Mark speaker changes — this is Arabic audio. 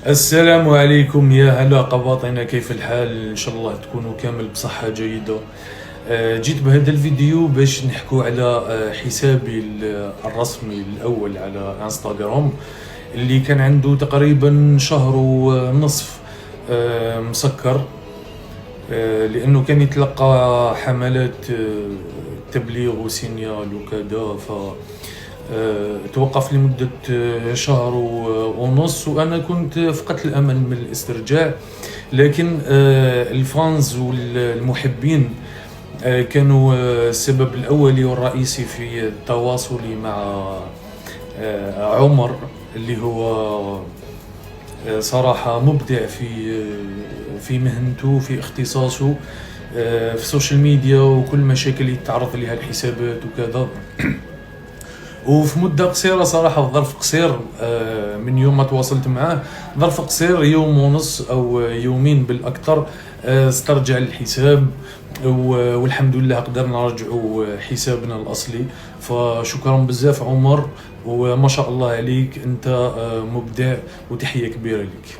Speaker 1: السلام عليكم، يا هلا قباطنا، كيف الحال؟ ان شاء الله تكونوا كامل بصحة جيدة. جيت بهذا الفيديو باش نحكو على حسابي الرسمي الاول على انستغرام اللي كان عنده تقريبا شهر ونصف مسكر، لانه كان يتلقى حملات تبليغ وسينيال وكذا، ف توقف لمدة شهر ونص، وأنا كنت فقدت الأمل من الاسترجاع. لكن الفانز والمحبين كانوا السبب الأولي والرئيسي في تواصلي مع عمر، اللي هو صراحة مبدع في مهنته، في اختصاصه، في السوشيال ميديا، وكل مشاكل اللي يتعرض لها الحسابات وكذا. وفي مده قصيره صراحه، في ظرف قصير من يوم ما تواصلت معاه، ظرف قصير يوم ونص او يومين بالاكثر، استرجع الحساب، والحمد لله قدرنا نرجعوا حسابنا الاصلي. فشكرا بزاف عمر، وما شاء الله عليك، انت مبدع، وتحيه كبيره لك.